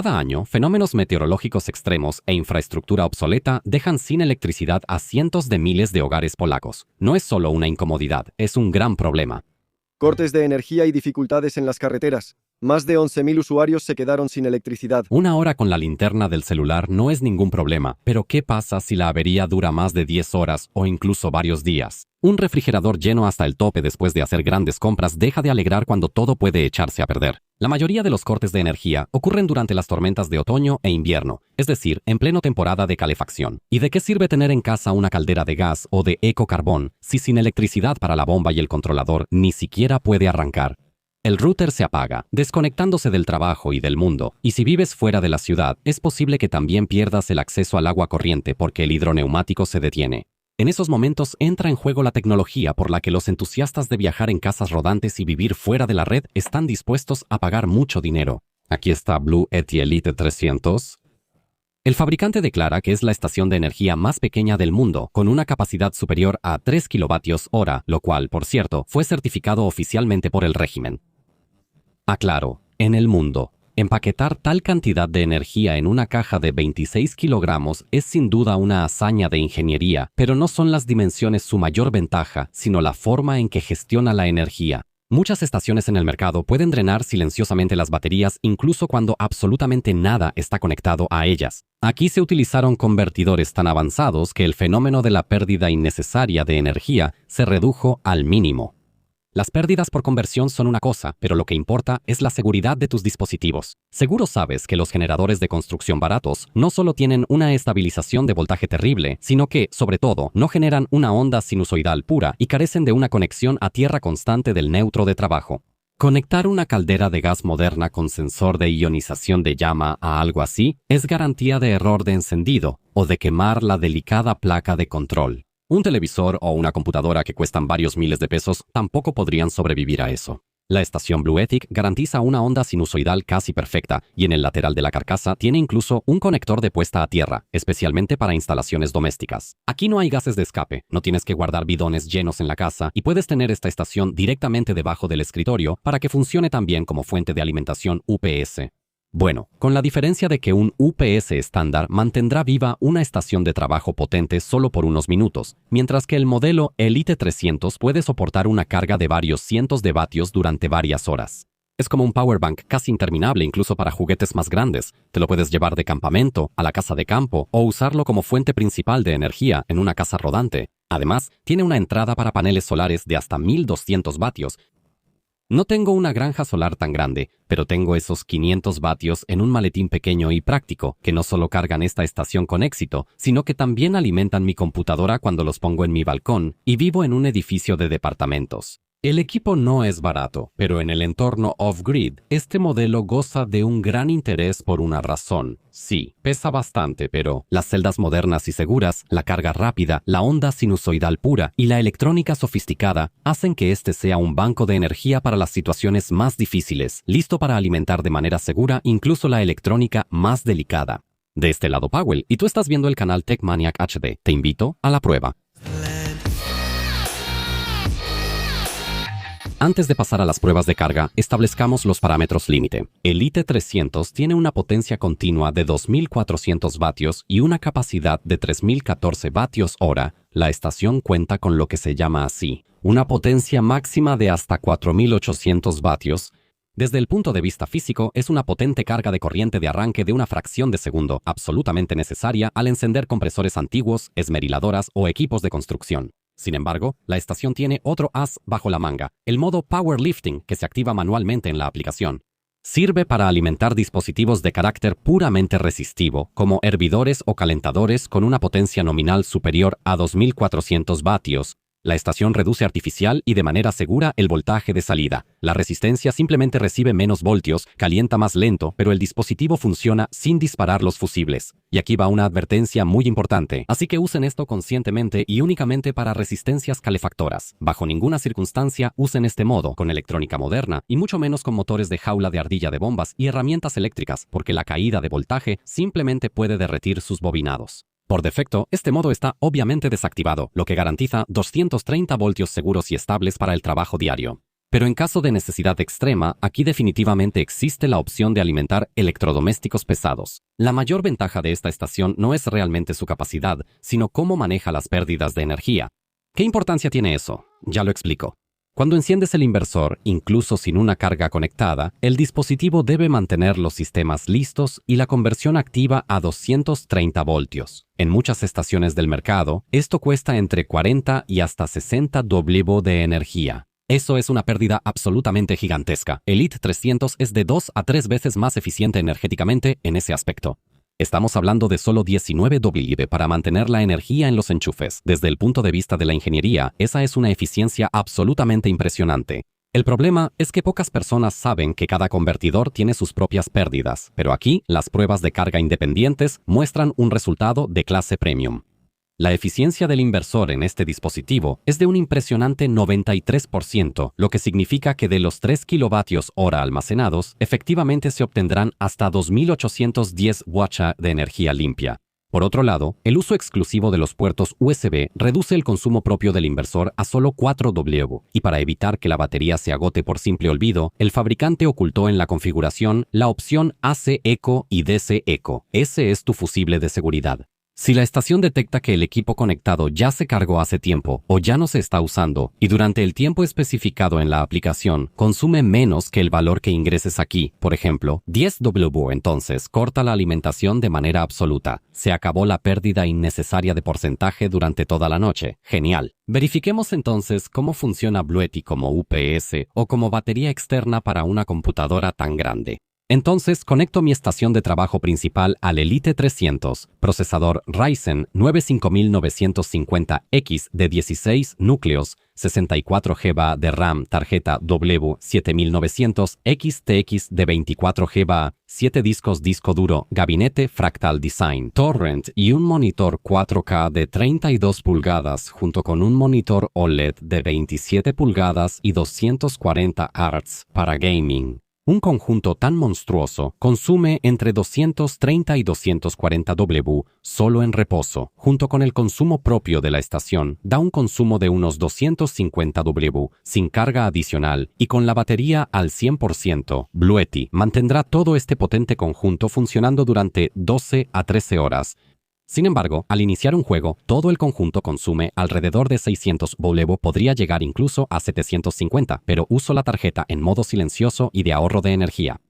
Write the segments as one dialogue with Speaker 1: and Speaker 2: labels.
Speaker 1: Cada año, fenómenos meteorológicos extremos e infraestructura obsoleta dejan sin electricidad a cientos de miles de hogares polacos. No es solo una incomodidad, es un gran problema.
Speaker 2: Cortes de energía y dificultades en las carreteras. Más de 11.000 usuarios se quedaron sin electricidad.
Speaker 1: Una hora con la linterna del celular no es ningún problema, pero ¿qué pasa si la avería dura más de 10 horas o incluso varios días? Un refrigerador lleno hasta el tope después de hacer grandes compras deja de alegrar cuando todo puede echarse a perder. La mayoría de los cortes de energía ocurren durante las tormentas de otoño e invierno, es decir, en pleno temporada de calefacción. ¿Y de qué sirve tener en casa una caldera de gas o de ecocarbón si sin electricidad para la bomba y el controlador ni siquiera puede arrancar? El router se apaga, desconectándose del trabajo y del mundo, y si vives fuera de la ciudad, es posible que también pierdas el acceso al agua corriente porque el hidroneumático se detiene. En esos momentos entra en juego la tecnología por la que los entusiastas de viajar en casas rodantes y vivir fuera de la red están dispuestos a pagar mucho dinero. Aquí está Blue Yeti Elite 300. El fabricante declara que es la estación de energía más pequeña del mundo, con una capacidad superior a 3 kWh, lo cual, por cierto, fue certificado oficialmente por el régimen. Aclaro, en el mundo, empaquetar tal cantidad de energía en una caja de 26 kilogramos es sin duda una hazaña de ingeniería, pero no son las dimensiones su mayor ventaja, sino la forma en que gestiona la energía. Muchas estaciones en el mercado pueden drenar silenciosamente las baterías incluso cuando absolutamente nada está conectado a ellas. Aquí se utilizaron convertidores tan avanzados que el fenómeno de la pérdida innecesaria de energía se redujo al mínimo. Las pérdidas por conversión son una cosa, pero lo que importa es la seguridad de tus dispositivos. Seguro sabes que los generadores de construcción baratos no solo tienen una estabilización de voltaje terrible, sino que, sobre todo, no generan una onda sinusoidal pura y carecen de una conexión a tierra constante del neutro de trabajo. Conectar una caldera de gas moderna con sensor de ionización de llama a algo así es garantía de error de encendido o de quemar la delicada placa de control. Un televisor o una computadora que cuestan varios miles de pesos tampoco podrían sobrevivir a eso. La estación Bluetooth garantiza una onda sinusoidal casi perfecta y en el lateral de la carcasa tiene incluso un conector de puesta a tierra, especialmente para instalaciones domésticas. Aquí no hay gases de escape, no tienes que guardar bidones llenos en la casa y puedes tener esta estación directamente debajo del escritorio para que funcione también como fuente de alimentación UPS. Bueno, con la diferencia de que un UPS estándar mantendrá viva una estación de trabajo potente solo por unos minutos, mientras que el modelo Elite 300 puede soportar una carga de varios cientos de vatios durante varias horas. Es como un powerbank casi interminable incluso para juguetes más grandes. Te lo puedes llevar de campamento, a la casa de campo o usarlo como fuente principal de energía en una casa rodante. Además, tiene una entrada para paneles solares de hasta 1200 vatios. No tengo una granja solar tan grande, pero tengo esos 500 vatios en un maletín pequeño y práctico, que no solo cargan esta estación con éxito, sino que también alimentan mi computadora cuando los pongo en mi balcón, y vivo en un edificio de departamentos. El equipo no es barato, pero en el entorno off-grid, este modelo goza de un gran interés por una razón. Sí, pesa bastante, pero las celdas modernas y seguras, la carga rápida, la onda sinusoidal pura y la electrónica sofisticada hacen que este sea un banco de energía para las situaciones más difíciles, listo para alimentar de manera segura incluso la electrónica más delicada. De este lado Powell, y tú estás viendo el canal TechManiac HD. Te invito a la prueba. Antes de pasar a las pruebas de carga, establezcamos los parámetros límite. Elite 300 tiene una potencia continua de 2.400 vatios y una capacidad de 3.014 vatios hora. La estación cuenta con lo que se llama así, una potencia máxima de hasta 4.800 vatios. Desde el punto de vista físico, es una potente carga de corriente de arranque de una fracción de segundo, absolutamente necesaria al encender compresores antiguos, esmeriladoras o equipos de construcción. Sin embargo, la estación tiene otro as bajo la manga, el modo Powerlifting, que se activa manualmente en la aplicación. Sirve para alimentar dispositivos de carácter puramente resistivo, como hervidores o calentadores con una potencia nominal superior a 2.400 vatios. La estación reduce artificial y de manera segura el voltaje de salida. La resistencia simplemente recibe menos voltios, calienta más lento, pero el dispositivo funciona sin disparar los fusibles. Y aquí va una advertencia muy importante, así que usen esto conscientemente y únicamente para resistencias calefactoras. Bajo ninguna circunstancia usen este modo con electrónica moderna y mucho menos con motores de jaula de ardilla de bombas y herramientas eléctricas, porque la caída de voltaje simplemente puede derretir sus bobinados. Por defecto, este modo está obviamente desactivado, lo que garantiza 230 voltios seguros y estables para el trabajo diario. Pero en caso de necesidad extrema, aquí definitivamente existe la opción de alimentar electrodomésticos pesados. La mayor ventaja de esta estación no es realmente su capacidad, sino cómo maneja las pérdidas de energía. ¿Qué importancia tiene eso? Ya lo explico. Cuando enciendes el inversor, incluso sin una carga conectada, el dispositivo debe mantener los sistemas listos y la conversión activa a 230 voltios. En muchas estaciones del mercado, esto cuesta entre 40 y hasta 60 W de energía. Eso es una pérdida absolutamente gigantesca. El ELITE 300 es de 2 a 3 veces más eficiente energéticamente en ese aspecto. Estamos hablando de solo 19 W para mantener la energía en los enchufes. Desde el punto de vista de la ingeniería, esa es una eficiencia absolutamente impresionante. El problema es que pocas personas saben que cada convertidor tiene sus propias pérdidas, pero aquí las pruebas de carga independientes muestran un resultado de clase premium. La eficiencia del inversor en este dispositivo es de un impresionante 93%, lo que significa que de los 3 kWh almacenados, efectivamente se obtendrán hasta 2.810 watts de energía limpia. Por otro lado, el uso exclusivo de los puertos USB reduce el consumo propio del inversor a solo 4 W, y para evitar que la batería se agote por simple olvido, el fabricante ocultó en la configuración la opción AC Eco y DC Eco. Ese es tu fusible de seguridad. Si la estación detecta que el equipo conectado ya se cargó hace tiempo o ya no se está usando y durante el tiempo especificado en la aplicación consume menos que el valor que ingreses aquí, por ejemplo, 10 W, entonces corta la alimentación de manera absoluta. Se acabó la pérdida innecesaria de porcentaje durante toda la noche. Genial. Verifiquemos entonces cómo funciona Bluetooth como UPS o como batería externa para una computadora tan grande. Entonces conecto mi estación de trabajo principal al ELITE 300, procesador Ryzen 9 5950X de 16 núcleos, 64 GB de RAM, tarjeta W7900 XTX de 24 GB, 7 discos disco duro, gabinete Fractal Design, torrent y un monitor 4K de 32 pulgadas junto con un monitor OLED de 27 pulgadas y 240 Hz para gaming. Un conjunto tan monstruoso consume entre 230 y 240 W solo en reposo. Junto con el consumo propio de la estación, da un consumo de unos 250 W sin carga adicional y con la batería al 100%. Bluetooth mantendrá todo este potente conjunto funcionando durante 12 a 13 horas. Sin embargo, al iniciar un juego, todo el conjunto consume alrededor de 600 W, podría llegar incluso a 750, pero uso la tarjeta en modo silencioso y de ahorro de energía.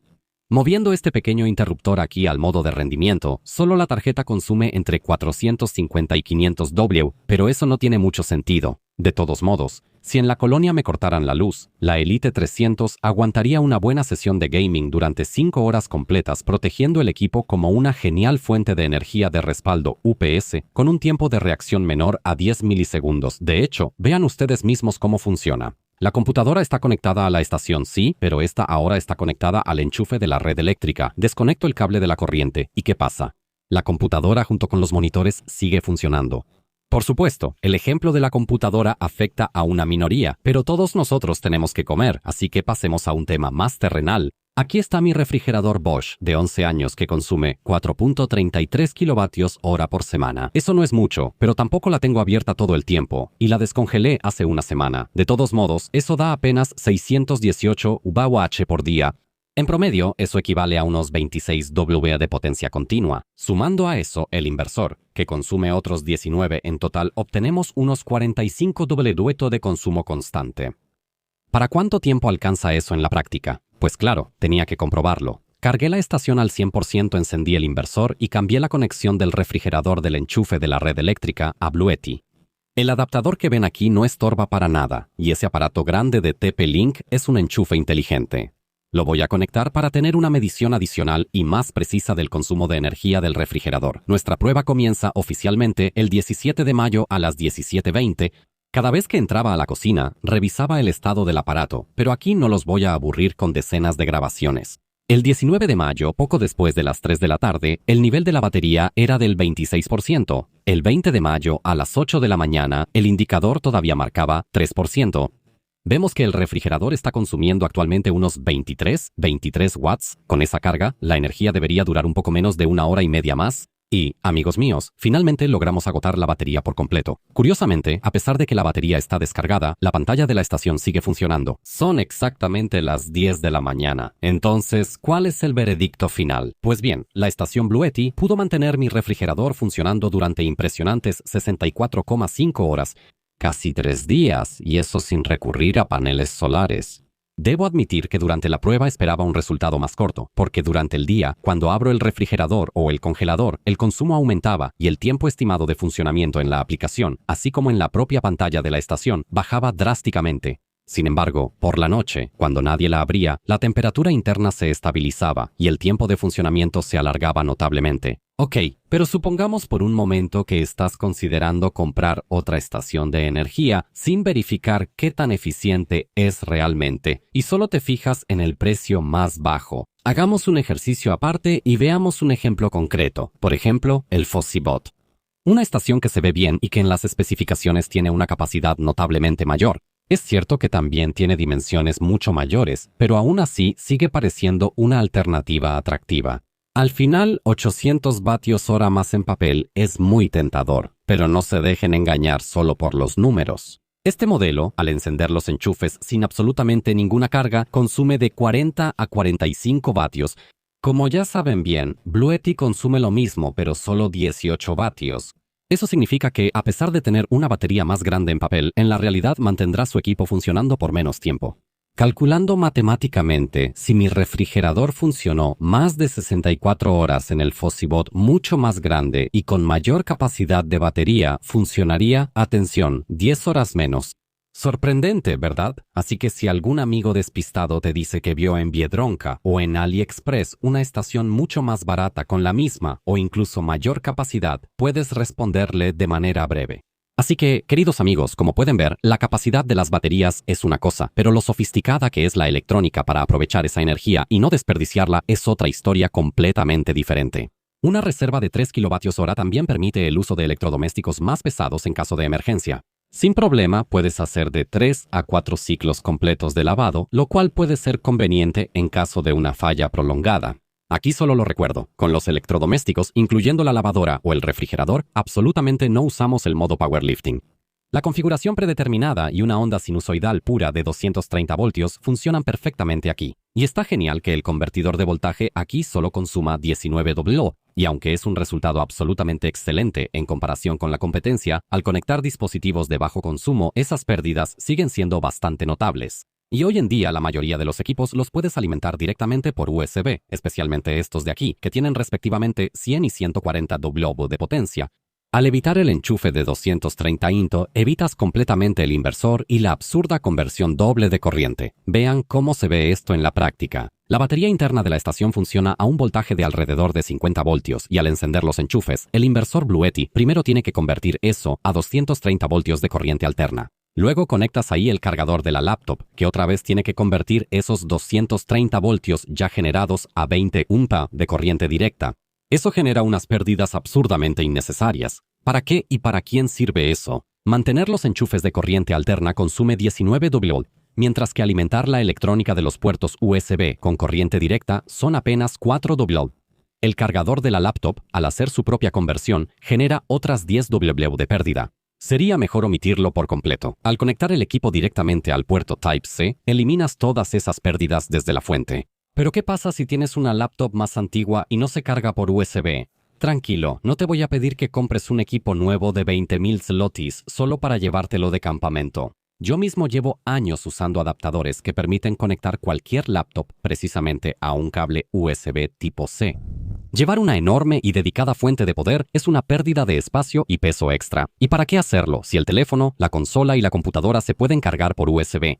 Speaker 1: Moviendo este pequeño interruptor aquí al modo de rendimiento, solo la tarjeta consume entre 450 y 500 W, pero eso no tiene mucho sentido. De todos modos, si en la colonia me cortaran la luz, la ELITE 300 aguantaría una buena sesión de gaming durante 5 horas completas, protegiendo el equipo como una genial fuente de energía de respaldo UPS con un tiempo de reacción menor a 10 milisegundos. De hecho, vean ustedes mismos cómo funciona. La computadora está conectada a la estación, sí, pero esta ahora está conectada al enchufe de la red eléctrica. Desconecto el cable de la corriente. ¿Y qué pasa? La computadora junto con los monitores sigue funcionando. Por supuesto, el ejemplo de la computadora afecta a una minoría, pero todos nosotros tenemos que comer, así que pasemos a un tema más terrenal. Aquí está mi refrigerador Bosch de 11 años que consume 4.33 kWh por semana. Eso no es mucho, pero tampoco la tengo abierta todo el tiempo, y la descongelé hace una semana. De todos modos, eso da apenas 618 WH por día. En promedio, eso equivale a unos 26 W de potencia continua. Sumando a eso el inversor, que consume otros 19 en total, obtenemos unos 45 W de consumo constante. ¿Para cuánto tiempo alcanza eso en la práctica? Pues claro, tenía que comprobarlo. Cargué la estación al 100%, encendí el inversor y cambié la conexión del refrigerador del enchufe de la red eléctrica a Bluetooth. El adaptador que ven aquí no estorba para nada, y ese aparato grande de TP-Link es un enchufe inteligente. Lo voy a conectar para tener una medición adicional y más precisa del consumo de energía del refrigerador. Nuestra prueba comienza oficialmente el 17 de mayo a las 17:20. Cada vez que entraba a la cocina, revisaba el estado del aparato, pero aquí no los voy a aburrir con decenas de grabaciones. El 19 de mayo, poco después de las 3 de la tarde, el nivel de la batería era del 26%. El 20 de mayo, a las 8 de la mañana, el indicador todavía marcaba 3%. Vemos que el refrigerador está consumiendo actualmente unos 23 watts. Con esa carga, la energía debería durar un poco menos de 1 hora y media más. Y, amigos míos, finalmente logramos agotar la batería por completo. Curiosamente, a pesar de que la batería está descargada, la pantalla de la estación sigue funcionando. Son exactamente las 10 de la mañana. Entonces, ¿cuál es el veredicto final? Pues bien, la estación Bluetti pudo mantener mi refrigerador funcionando durante impresionantes 64,5 horas, casi 3 días, y eso sin recurrir a paneles solares. Debo admitir que durante la prueba esperaba un resultado más corto, porque durante el día, cuando abro el refrigerador o el congelador, el consumo aumentaba y el tiempo estimado de funcionamiento en la aplicación, así como en la propia pantalla de la estación, bajaba drásticamente. Sin embargo, por la noche, cuando nadie la abría, la temperatura interna se estabilizaba y el tiempo de funcionamiento se alargaba notablemente. Ok, pero supongamos por un momento que estás considerando comprar otra estación de energía sin verificar qué tan eficiente es realmente y solo te fijas en el precio más bajo. Hagamos un ejercicio aparte y veamos un ejemplo concreto, por ejemplo, el FossyBot. Una estación que se ve bien y que en las especificaciones tiene una capacidad notablemente mayor. Es cierto que también tiene dimensiones mucho mayores, pero aún así sigue pareciendo una alternativa atractiva. Al final, 800 vatios hora más en papel es muy tentador, pero no se dejen engañar solo por los números. Este modelo, al encender los enchufes sin absolutamente ninguna carga, consume de 40 a 45 vatios. Como ya saben bien, Bluetti consume lo mismo, pero solo 18 vatios. Eso significa que, a pesar de tener una batería más grande en papel, en la realidad mantendrá su equipo funcionando por menos tiempo. Calculando matemáticamente, si mi refrigerador funcionó más de 64 horas en el FossyBot mucho más grande y con mayor capacidad de batería, funcionaría, atención, 10 horas menos. Sorprendente, ¿verdad? Así que si algún amigo despistado te dice que vio en Biedronka o en AliExpress una estación mucho más barata con la misma o incluso mayor capacidad, puedes responderle de manera breve. Así que, queridos amigos, como pueden ver, la capacidad de las baterías es una cosa, pero lo sofisticada que es la electrónica para aprovechar esa energía y no desperdiciarla es otra historia completamente diferente. Una reserva de 3 kWh también permite el uso de electrodomésticos más pesados en caso de emergencia. Sin problema, puedes hacer de 3 a 4 ciclos completos de lavado, lo cual puede ser conveniente en caso de una falla prolongada. Aquí solo lo recuerdo, con los electrodomésticos, incluyendo la lavadora o el refrigerador, absolutamente no usamos el modo powerlifting. La configuración predeterminada y una onda sinusoidal pura de 230 voltios funcionan perfectamente aquí. Y está genial que el convertidor de voltaje aquí solo consuma 19 W, y aunque es un resultado absolutamente excelente en comparación con la competencia, al conectar dispositivos de bajo consumo, esas pérdidas siguen siendo bastante notables. Y hoy en día la mayoría de los equipos los puedes alimentar directamente por USB, especialmente estos de aquí, que tienen respectivamente 100 y 140 W de potencia. Al evitar el enchufe de 230 into, evitas completamente el inversor y la absurda conversión doble de corriente. Vean cómo se ve esto en la práctica. La batería interna de la estación funciona a un voltaje de alrededor de 50 voltios y al encender los enchufes, el inversor Bluetti primero tiene que convertir eso a 230 voltios de corriente alterna. Luego conectas ahí el cargador de la laptop, que otra vez tiene que convertir esos 230 voltios ya generados a 20 UMPA de corriente directa. Eso genera unas pérdidas absurdamente innecesarias. ¿Para qué y para quién sirve eso? Mantener los enchufes de corriente alterna consume 19 W, mientras que alimentar la electrónica de los puertos USB con corriente directa son apenas 4 W. El cargador de la laptop, al hacer su propia conversión, genera otras 10 W de pérdida. Sería mejor omitirlo por completo. Al conectar el equipo directamente al puerto Type-C, eliminas todas esas pérdidas desde la fuente. Pero ¿qué pasa si tienes una laptop más antigua y no se carga por USB? Tranquilo, no te voy a pedir que compres un equipo nuevo de 20.000 zlotys solo para llevártelo de campamento. Yo mismo llevo años usando adaptadores que permiten conectar cualquier laptop precisamente a un cable USB tipo C. Llevar una enorme y dedicada fuente de poder es una pérdida de espacio y peso extra. ¿Y para qué hacerlo si el teléfono, la consola y la computadora se pueden cargar por USB?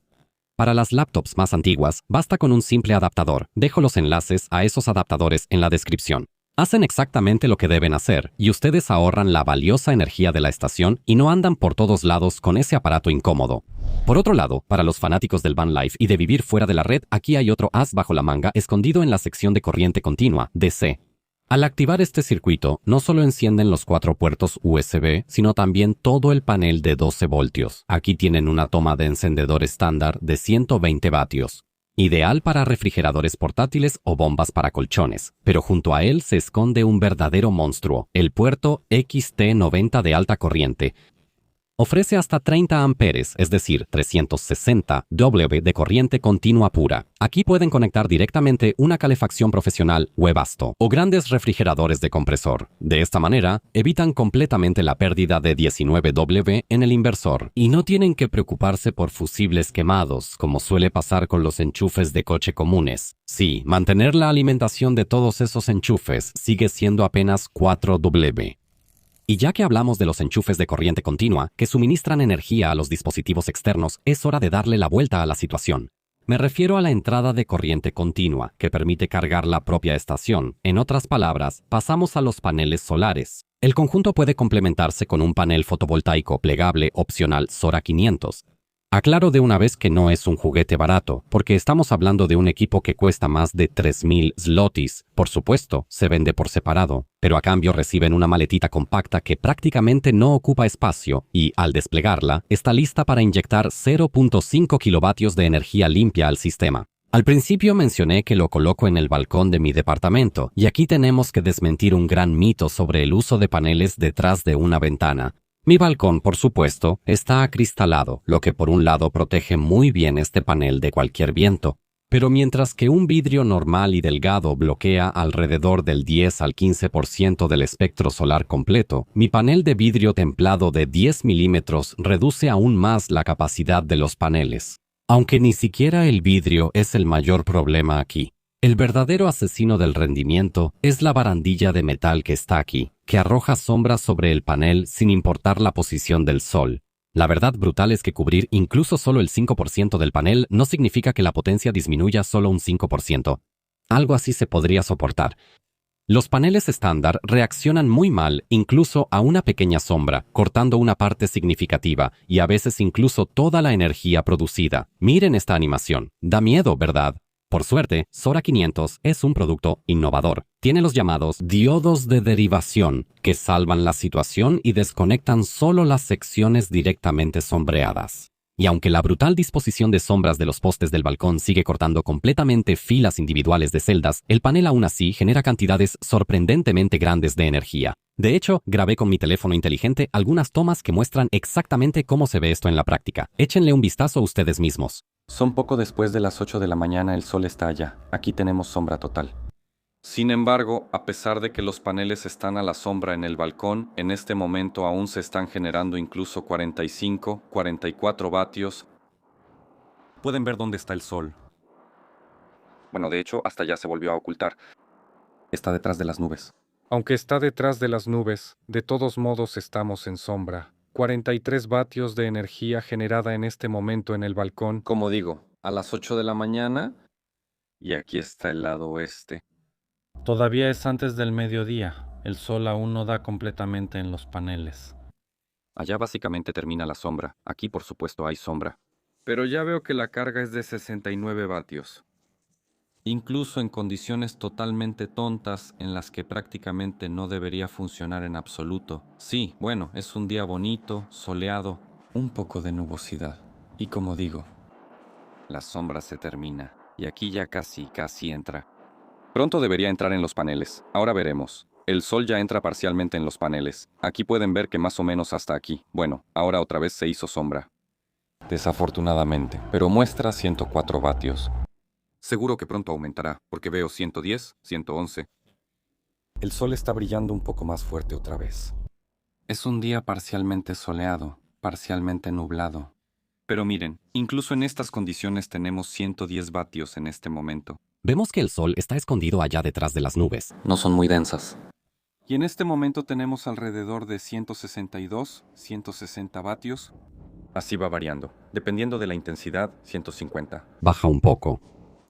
Speaker 1: Para las laptops más antiguas, basta con un simple adaptador. Dejo los enlaces a esos adaptadores en la descripción. Hacen exactamente lo que deben hacer y ustedes ahorran la valiosa energía de la estación y no andan por todos lados con ese aparato incómodo. Por otro lado, para los fanáticos del van life y de vivir fuera de la red, aquí hay otro as bajo la manga escondido en la sección de corriente continua, DC. Al activar este circuito, no solo encienden los 4 puertos USB, sino también todo el panel de 12 voltios. Aquí tienen una toma de encendedor estándar de 120 vatios. ideal para refrigeradores portátiles o bombas para colchones, pero junto a él se esconde un verdadero monstruo, el puerto XT90 de alta corriente. Ofrece hasta 30 amperes, es decir, 360 W de corriente continua pura. Aquí pueden conectar directamente una calefacción profesional Webasto o grandes refrigeradores de compresor. De esta manera, evitan completamente la pérdida de 19 W en el inversor y no tienen que preocuparse por fusibles quemados, como suele pasar con los enchufes de coche comunes. Sí, mantener la alimentación de todos esos enchufes sigue siendo apenas 4 W. Y ya que hablamos de los enchufes de corriente continua que suministran energía a los dispositivos externos, es hora de darle la vuelta a la situación. Me refiero a la entrada de corriente continua, que permite cargar la propia estación. En otras palabras, pasamos a los paneles solares. El conjunto puede complementarse con un panel fotovoltaico plegable opcional Sora 500. Aclaro de una vez que no es un juguete barato, porque estamos hablando de un equipo que cuesta más de 3.000 zlotys. Por supuesto, se vende por separado, pero a cambio reciben una maletita compacta que prácticamente no ocupa espacio y, al desplegarla, está lista para inyectar 0.5 kilovatios de energía limpia al sistema. Al principio mencioné que lo coloco en el balcón de mi departamento, y aquí tenemos que desmentir un gran mito sobre el uso de paneles detrás de una ventana. Mi balcón, por supuesto, está acristalado, lo que por un lado protege muy bien este panel de cualquier viento. Pero mientras que un vidrio normal y delgado bloquea alrededor del 10 al 15% del espectro solar completo, mi panel de vidrio templado de 10 milímetros reduce aún más la capacidad de los paneles. Aunque ni siquiera el vidrio es el mayor problema aquí. El verdadero asesino del rendimiento es la barandilla de metal que está aquí, que arroja sombras sobre el panel sin importar la posición del sol. La verdad brutal es que cubrir incluso solo el 5% del panel no significa que la potencia disminuya solo un 5%. Algo así se podría soportar. Los paneles estándar reaccionan muy mal incluso a una pequeña sombra, cortando una parte significativa y a veces incluso toda la energía producida. Miren esta animación. Da miedo, ¿verdad? Por suerte, Sora 500 es un producto innovador. Tiene los llamados diodos de derivación, que salvan la situación y desconectan solo las secciones directamente sombreadas. Y aunque la brutal disposición de sombras de los postes del balcón sigue cortando completamente filas individuales de celdas, el panel aún así genera cantidades sorprendentemente grandes de energía. De hecho, grabé con mi teléfono inteligente algunas tomas que muestran exactamente cómo se ve esto en la práctica. Échenle un vistazo ustedes mismos.
Speaker 3: Son poco después de las 8 de la mañana, el sol está allá. Aquí tenemos sombra total. Sin embargo, a pesar de que los paneles están a la sombra en el balcón, en este momento aún se están generando incluso 45, 44 vatios. Pueden ver dónde está el sol. Bueno, de hecho, hasta ya se volvió a ocultar. Está detrás de las nubes.
Speaker 4: Aunque está detrás de las nubes, de todos modos estamos en sombra. 43 vatios de energía generada en este momento en el balcón.
Speaker 3: Como digo, a las 8 de la mañana, y aquí está el lado oeste.
Speaker 5: Todavía es antes del mediodía. El sol aún no da completamente en los paneles.
Speaker 3: Allá básicamente termina la sombra. Aquí por supuesto hay sombra. Pero ya veo que la carga es de 69 vatios. Incluso en condiciones totalmente tontas en las que prácticamente no debería funcionar en absoluto. Sí, bueno, es un día bonito, soleado, un poco de nubosidad. Y como digo, la sombra se termina. Y aquí ya casi entra. Pronto debería entrar en los paneles. Ahora veremos. El sol ya entra parcialmente en los paneles. Aquí pueden ver que más o menos hasta aquí. Bueno, ahora otra vez se hizo sombra. Desafortunadamente, pero muestra 104 vatios. Seguro que pronto aumentará, porque veo 110, 111. El sol está brillando un poco más fuerte otra vez. Es un día parcialmente soleado, parcialmente nublado. Pero miren, incluso en estas condiciones tenemos 110 vatios en este momento.
Speaker 1: Vemos que el sol está escondido allá detrás de las nubes.
Speaker 3: No son muy densas. Y en este momento tenemos alrededor de 162, 160 vatios. Así va variando. Dependiendo de la intensidad, 150.
Speaker 1: Baja un poco.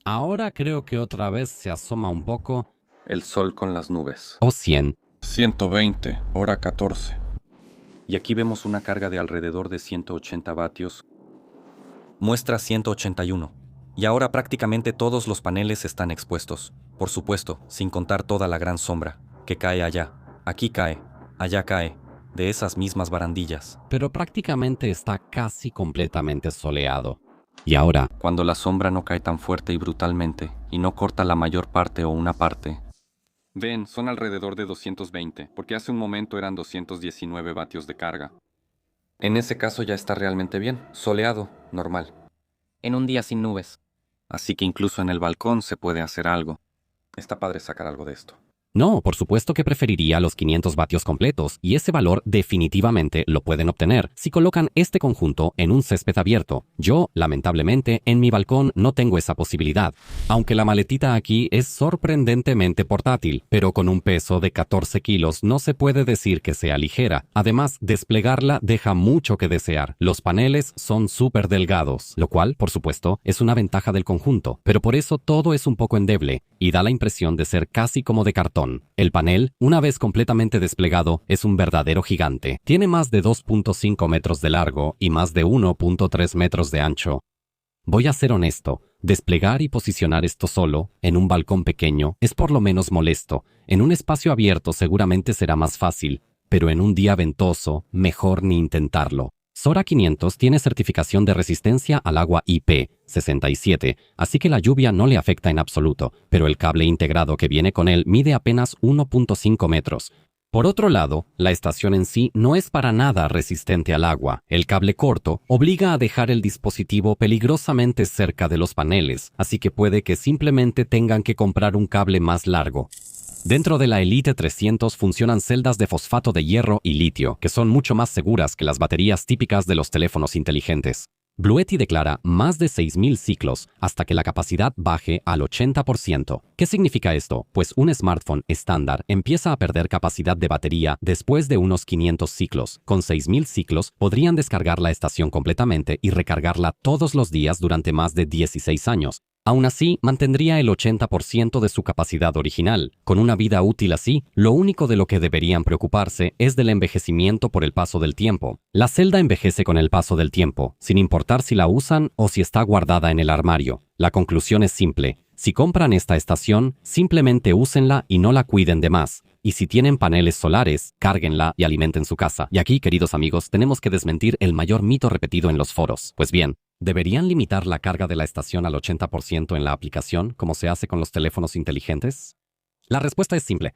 Speaker 1: Ahora creo que otra vez se asoma un poco.
Speaker 3: El sol con las nubes.
Speaker 1: O 100.
Speaker 4: 120, hora 14.
Speaker 3: Y aquí vemos una carga de alrededor de 180 vatios. Muestra 181. Y ahora prácticamente todos los paneles están expuestos. Por supuesto, sin contar toda la gran sombra, que cae allá. Aquí cae, allá cae, de esas mismas barandillas.
Speaker 1: Pero prácticamente está casi completamente soleado. Y ahora,
Speaker 3: Cuando la sombra no cae tan fuerte y brutalmente, y no corta la mayor parte o una parte. Ven, son alrededor de 220, porque hace un momento eran 219 vatios de carga. En ese caso ya está realmente bien, soleado, normal.
Speaker 6: En un día sin nubes.
Speaker 3: Así que incluso en el balcón se puede hacer algo. Está padre sacar algo de esto.
Speaker 1: no, por supuesto que preferiría los 500 vatios completos, y ese valor definitivamente lo pueden obtener si colocan este conjunto en un césped abierto. Yo, lamentablemente, en mi balcón no tengo esa posibilidad, aunque la maletita aquí es sorprendentemente portátil, pero con un peso de 14 kilos no se puede decir que sea ligera. Además, desplegarla deja mucho que desear. Los paneles son súper delgados, lo cual, por supuesto, es una ventaja del conjunto, pero por eso todo es un poco endeble, y da la impresión de ser casi como de cartón. El panel, una vez completamente desplegado, es un verdadero gigante. Tiene más de 2.5 metros de largo y más de 1.3 metros de ancho. Voy a ser honesto, desplegar y posicionar esto solo, en un balcón pequeño, es por lo menos molesto. En un espacio abierto seguramente será más fácil, pero en un día ventoso, mejor ni intentarlo. Sora 500 tiene certificación de resistencia al agua IP67, así que la lluvia no le afecta en absoluto, pero el cable integrado que viene con él mide apenas 1.5 metros. Por otro lado, la estación en sí no es para nada resistente al agua. El cable corto obliga a dejar el dispositivo peligrosamente cerca de los paneles, así que puede que simplemente tengan que comprar un cable más largo. Dentro de la Elite 300 funcionan celdas de fosfato de hierro y litio, que son mucho más seguras que las baterías típicas de los teléfonos inteligentes. Bluetti declara más de 6.000 ciclos hasta que la capacidad baje al 80%. ¿Qué significa esto? Pues un smartphone estándar empieza a perder capacidad de batería después de unos 500 ciclos. Con 6.000 ciclos podrían descargar la estación completamente y recargarla todos los días durante más de 16 años. Aún así, mantendría el 80% de su capacidad original. Con una vida útil así, lo único de lo que deberían preocuparse es del envejecimiento por el paso del tiempo. La celda envejece con el paso del tiempo, sin importar si la usan o si está guardada en el armario. La conclusión es simple. Si compran esta estación, simplemente úsenla y no la cuiden de más. Y si tienen paneles solares, cárguenla y alimenten su casa. Y aquí, queridos amigos, tenemos que desmentir el mayor mito repetido en los foros. Pues bien, ¿deberían limitar la carga de la estación al 80% en la aplicación, como se hace con los teléfonos inteligentes? La respuesta es simple.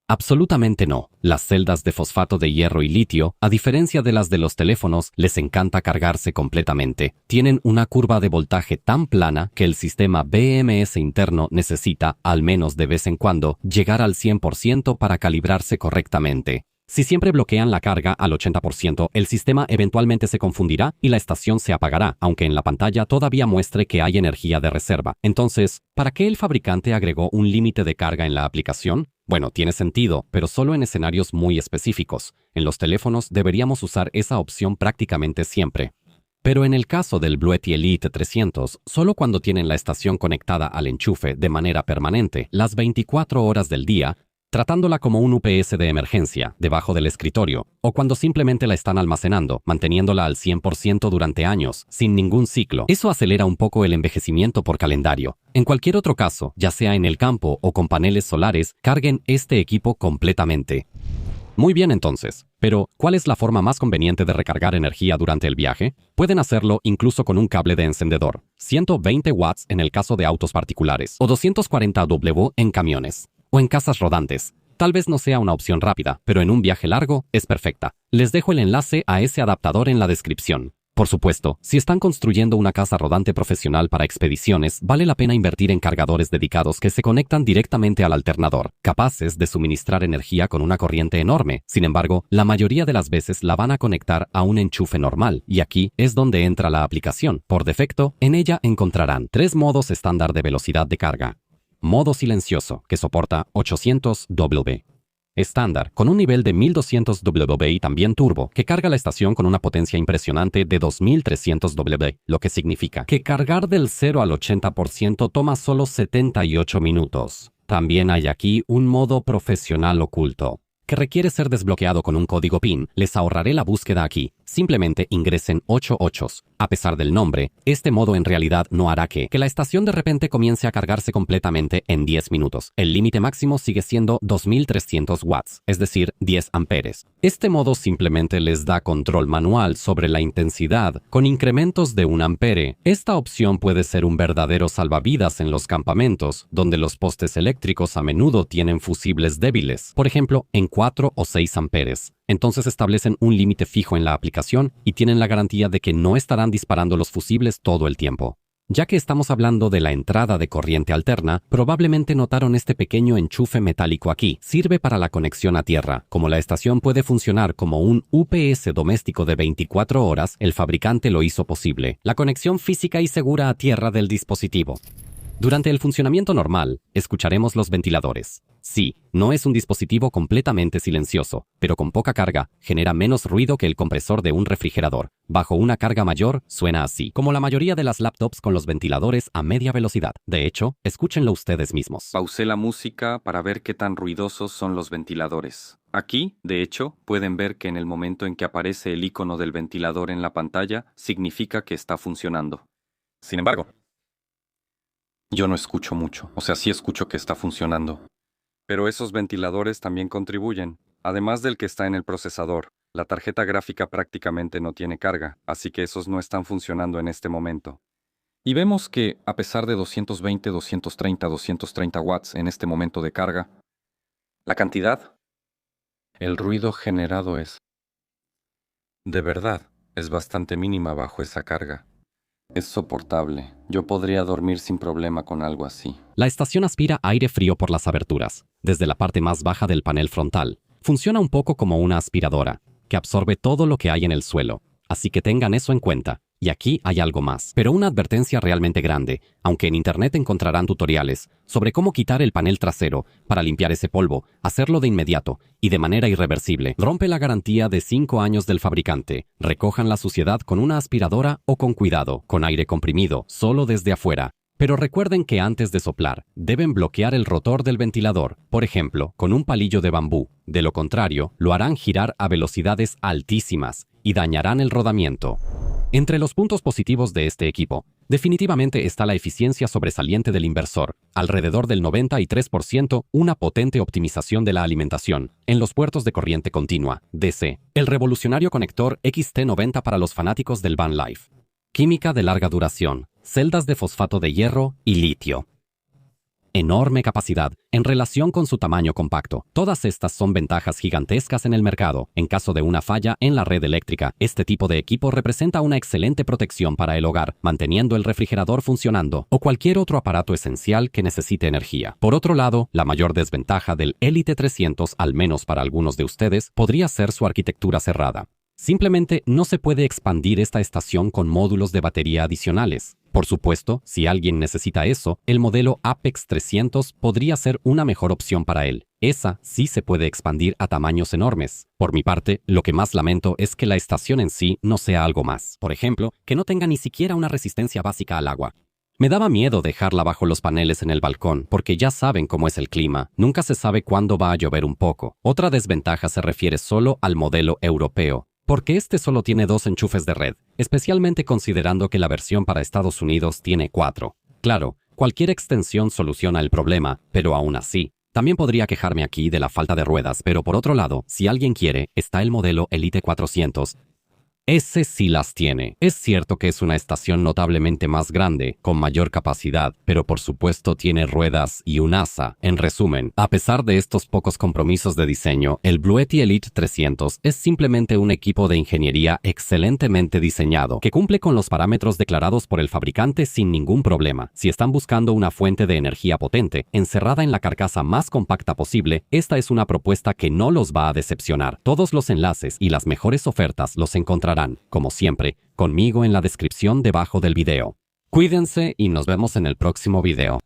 Speaker 1: Absolutamente no. Las celdas de fosfato de hierro y litio, a diferencia de las de los teléfonos, les encanta cargarse completamente. Tienen una curva de voltaje tan plana que el sistema BMS interno necesita, al menos de vez en cuando, llegar al 100% para calibrarse correctamente. Si siempre bloquean la carga al 80%, el sistema eventualmente se confundirá y la estación se apagará, aunque en la pantalla todavía muestre que hay energía de reserva. Entonces, ¿para qué el fabricante agregó un límite de carga en la aplicación? Bueno, tiene sentido, pero solo en escenarios muy específicos. En los teléfonos deberíamos usar esa opción prácticamente siempre. Pero en el caso del Bluetti Elite 300, solo cuando tienen la estación conectada al enchufe de manera permanente, las 24 horas del día, tratándola como un UPS de emergencia, debajo del escritorio, o cuando simplemente la están almacenando, manteniéndola al 100% durante años, sin ningún ciclo. Eso acelera un poco el envejecimiento por calendario. En cualquier otro caso, ya sea en el campo o con paneles solares, carguen este equipo completamente. Muy bien entonces, pero ¿cuál es la forma más conveniente de recargar energía durante el viaje? Pueden hacerlo incluso con un cable de encendedor, 120 watts en el caso de autos particulares, o 240 W en camiones, o en casas rodantes. Tal vez no sea una opción rápida, pero en un viaje largo es perfecta. Les dejo el enlace a ese adaptador en la descripción. Por supuesto, si están construyendo una casa rodante profesional para expediciones, vale la pena invertir en cargadores dedicados que se conectan directamente al alternador, capaces de suministrar energía con una corriente enorme. Sin embargo, la mayoría de las veces la van a conectar a un enchufe normal, y aquí es donde entra la aplicación. Por defecto, en ella encontrarán 3 modos estándar de velocidad de carga. Modo silencioso, que soporta 800 W. Estándar, con un nivel de 1200 W y también turbo, que carga la estación con una potencia impresionante de 2300 W, lo que significa que cargar del 0 al 80% toma solo 78 minutos. También hay aquí un modo profesional oculto, que requiere ser desbloqueado con un código PIN. Les ahorraré la búsqueda aquí. Simplemente ingresen 8 ochos. A pesar del nombre, este modo en realidad no hará que la estación de repente comience a cargarse completamente en 10 minutos. El límite máximo sigue siendo 2300 watts, es decir, 10 amperes. Este modo simplemente les da control manual sobre la intensidad con incrementos de 1 ampere. Esta opción puede ser un verdadero salvavidas en los campamentos, donde los postes eléctricos a menudo tienen fusibles débiles, por ejemplo, en 4 o 6 amperes. Entonces establecen un límite fijo en la aplicación y tienen la garantía de que no estarán disparando los fusibles todo el tiempo. Ya que estamos hablando de la entrada de corriente alterna, probablemente notaron este pequeño enchufe metálico aquí. Sirve para la conexión a tierra. Como la estación puede funcionar como un UPS doméstico de 24 horas, el fabricante lo hizo posible. La conexión física y segura a tierra del dispositivo. Durante el funcionamiento normal, escucharemos los ventiladores. Sí, no es un dispositivo completamente silencioso, pero con poca carga, genera menos ruido que el compresor de un refrigerador. Bajo una carga mayor, suena así, como la mayoría de las laptops con los ventiladores a media velocidad. De hecho, escúchenlo ustedes mismos.
Speaker 3: Pausé la música para ver qué tan ruidosos son los ventiladores. Aquí, de hecho, pueden ver que en el momento en que aparece el icono del ventilador en la pantalla, significa que está funcionando. Sin embargo, yo no escucho mucho, o sea, sí escucho que está funcionando. Pero esos ventiladores también contribuyen. Además del que está en el procesador, la tarjeta gráfica prácticamente no tiene carga, así que esos no están funcionando en este momento. Y vemos que, a pesar de 220, 230 watts en este momento de carga, la cantidad, el ruido generado es, de verdad, es bastante mínima bajo esa carga. Es soportable. Yo podría dormir sin problema con algo así.
Speaker 1: La estación aspira aire frío por las aberturas, desde la parte más baja del panel frontal. Funciona un poco como una aspiradora, que absorbe todo lo que hay en el suelo. Así que tengan eso en cuenta. Y aquí hay algo más, pero una advertencia realmente grande, aunque en internet encontrarán tutoriales sobre cómo quitar el panel trasero para limpiar ese polvo, hacerlo de inmediato y de manera irreversible. Rompe la garantía de 5 años del fabricante. Recojan la suciedad con una aspiradora o con cuidado, con aire comprimido, solo desde afuera. Pero recuerden que antes de soplar, deben bloquear el rotor del ventilador, por ejemplo, con un palillo de bambú. De lo contrario, lo harán girar a velocidades altísimas y dañarán el rodamiento. Entre los puntos positivos de este equipo, definitivamente está la eficiencia sobresaliente del inversor, alrededor del 93%, una potente optimización de la alimentación en los puertos de corriente continua, DC, el revolucionario conector XT90 para los fanáticos del van life, química de larga duración, celdas de fosfato de hierro y litio. Enorme capacidad en relación con su tamaño compacto. Todas estas son ventajas gigantescas en el mercado. En caso de una falla en la red eléctrica, este tipo de equipo representa una excelente protección para el hogar, manteniendo el refrigerador funcionando o cualquier otro aparato esencial que necesite energía. Por otro lado, la mayor desventaja del Elite 300, al menos para algunos de ustedes, podría ser su arquitectura cerrada. Simplemente no se puede expandir esta estación con módulos de batería adicionales. Por supuesto, si alguien necesita eso, el modelo Apex 300 podría ser una mejor opción para él. Esa sí se puede expandir a tamaños enormes. Por mi parte, lo que más lamento es que la estación en sí no sea algo más. Por ejemplo, que no tenga ni siquiera una resistencia básica al agua. Me daba miedo dejarla bajo los paneles en el balcón, porque ya saben cómo es el clima. Nunca se sabe cuándo va a llover un poco. Otra desventaja se refiere solo al modelo europeo, porque este solo tiene 2 enchufes de red, especialmente considerando que la versión para Estados Unidos tiene 4. Claro, cualquier extensión soluciona el problema, pero aún así, también podría quejarme aquí de la falta de ruedas, pero por otro lado, si alguien quiere, está el modelo Elite 400. Ese sí las tiene. Es cierto que es una estación notablemente más grande, con mayor capacidad, pero por supuesto tiene ruedas y un asa. En resumen, a pesar de estos pocos compromisos de diseño, el Bluetti Elite 300 es simplemente un equipo de ingeniería excelentemente diseñado, que cumple con los parámetros declarados por el fabricante sin ningún problema. Si están buscando una fuente de energía potente, encerrada en la carcasa más compacta posible, esta es una propuesta que no los va a decepcionar. Todos los enlaces y las mejores ofertas los encontrarán, como siempre, conmigo en la descripción debajo del video. Cuídense y nos vemos en el próximo video.